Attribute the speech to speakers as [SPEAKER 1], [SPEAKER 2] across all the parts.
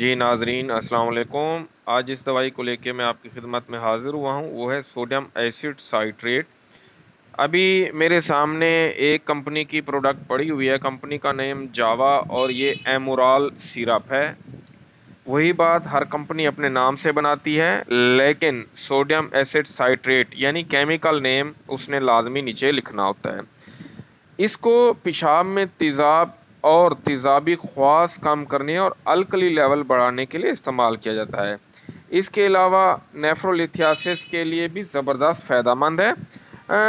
[SPEAKER 1] जी नाजरीन अस्सलाम वालेकुम। आज इस दवाई को लेके मैं आपकी खिदमत में हाजिर हुआ हूँ, वो है सोडियम एसिड साइट्रेट। अभी मेरे सामने एक कंपनी की प्रोडक्ट पड़ी हुई है, कंपनी का नेम जावा और ये एमोराल सिरप है। वही बात, हर कंपनी अपने नाम से बनाती है, लेकिन सोडियम एसिड साइट्रेट यानी केमिकल नेम उसने लाजमी नीचे लिखना होता है। इसको पेशाब में तेज़ाब और तेज़ाबी ख़वास कम करने और अल्कली लेवल बढ़ाने के लिए इस्तेमाल किया जाता है। इसके अलावा नेफ्रोलिथियासिस के लिए भी ज़बरदस्त फ़ायदेमंद है।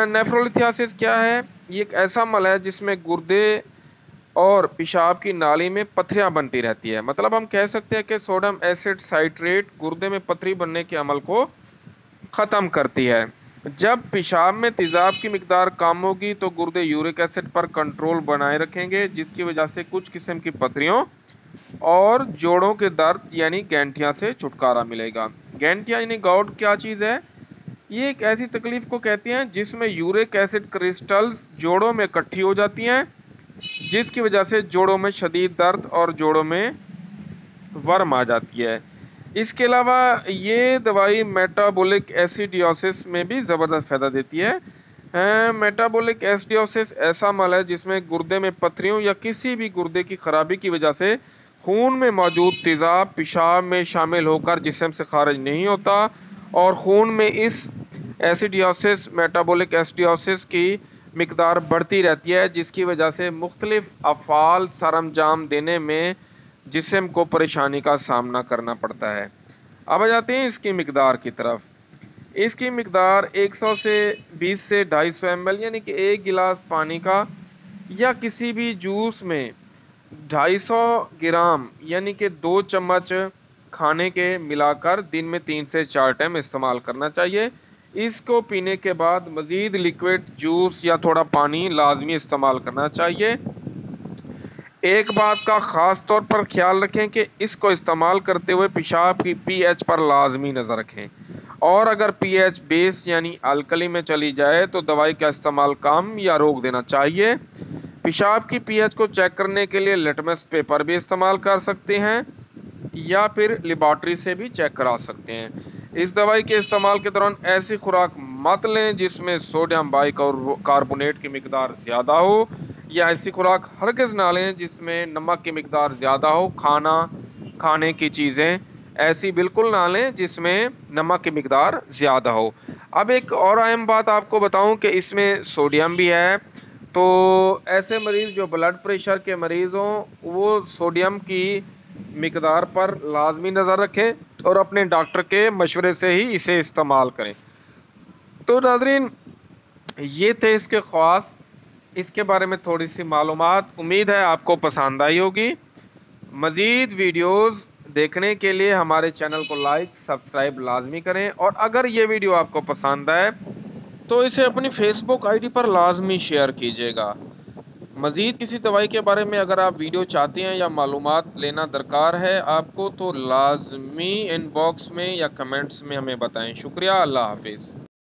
[SPEAKER 1] नेफ्रोलिथियासिस क्या है? ये एक ऐसा मल है जिसमें गुर्दे और पेशाब की नाली में पथरियां बनती रहती है। मतलब हम कह सकते हैं कि सोडियम एसिड साइट्रेट गुर्दे में पथरी बनने के अमल को ख़त्म करती है। जब पेशाब में तेज़ाब की मिकदार कम होगी तो गुर्दे यूरिक एसिड पर कंट्रोल बनाए रखेंगे, जिसकी वजह से कुछ किस्म की पथरियों और जोड़ों के दर्द यानी गैंठिया से छुटकारा मिलेगा। गैंठिया यानी गाउट क्या चीज़ है? ये एक ऐसी तकलीफ को कहते हैं जिसमें यूरिक एसिड क्रिस्टल्स जोड़ों में इकट्ठी हो जाती हैं, जिसकी वजह से जोड़ों में शदीद दर्द और जोड़ों में वर्म आ जाती है। इसके अलावा ये दवाई मेटाबॉलिक एसिडियोसिस में भी ज़बरदस्त फ़ायदा देती है। मेटाबॉलिक एसिडियोसिस ऐसा मल है जिसमें गुर्दे में पथरियों या किसी भी गुर्दे की खराबी की वजह से खून में मौजूद तेज़ाब पेशाब में शामिल होकर जिस्म से खारिज नहीं होता और खून में इस एसिडियोसिस मेटाबॉलिक एसिडियोसिस की मिकदार बढ़ती रहती है, जिसकी वजह से मुख्तलिफ अफ़आल सरअंजाम देने में जिस्म को परेशानी का सामना करना पड़ता है। अब आ जाते हैं इसकी मिकदार की तरफ। इसकी मिकदार 100 से 20 से 250 ml यानी कि एक गिलास पानी का या किसी भी जूस में 250 ग्राम यानी कि 2 चम्मच खाने के मिलाकर दिन में 3 से 4 टाइम इस्तेमाल करना चाहिए। इसको पीने के बाद मज़ीद लिक्विड जूस या थोड़ा पानी लाजमी इस्तेमाल करना चाहिए। एक बात का ख़ास तौर पर ख्याल रखें कि इसको इस्तेमाल करते हुए पेशाब की पीएच पर लाजमी नज़र रखें, और अगर पीएच बेस यानी अल्कली में चली जाए तो दवाई का इस्तेमाल कम या रोक देना चाहिए। पेशाब की पीएच को चेक करने के लिए लिटमस पेपर भी इस्तेमाल कर सकते हैं या फिर लेबॉर्ट्री से भी चेक करा सकते हैं। इस दवाई के इस्तेमाल के दौरान ऐसी खुराक मत लें जिसमें सोडियम बाइकार्बोनेट की मिकदार ज़्यादा हो, या ऐसी खुराक हरगिज़ ना लें जिसमें नमक की मिकदार ज़्यादा हो। खाने की चीज़ें ऐसी बिल्कुल ना लें जिसमें नमक की मिकदार ज़्यादा हो। अब एक और अहम बात आपको बताऊं कि इसमें सोडियम भी है, तो ऐसे मरीज़ जो ब्लड प्रेशर के मरीज़ हों वो सोडियम की मिकदार पर लाजमी नज़र रखें और अपने डॉक्टर के मशवरे से ही इसे इस्तेमाल करें। तो नाज़रीन, ये थे इसके ख़ास, इसके बारे में थोड़ी सी मालूमात। उम्मीद है आपको पसंद आई होगी। मज़ीद वीडियोस देखने के लिए हमारे चैनल को लाइक सब्सक्राइब लाजमी करें, और अगर ये वीडियो आपको पसंद आए तो इसे अपनी फेसबुक आईडी पर लाजमी शेयर कीजिएगा। मज़ीद किसी दवाई के बारे में अगर आप वीडियो चाहते हैं या मालूमात लेना दरकार है आपको, तो लाजमी इनबॉक्स में या कमेंट्स में हमें बताएं। शुक्रिया। अल्लाह हाफिज़।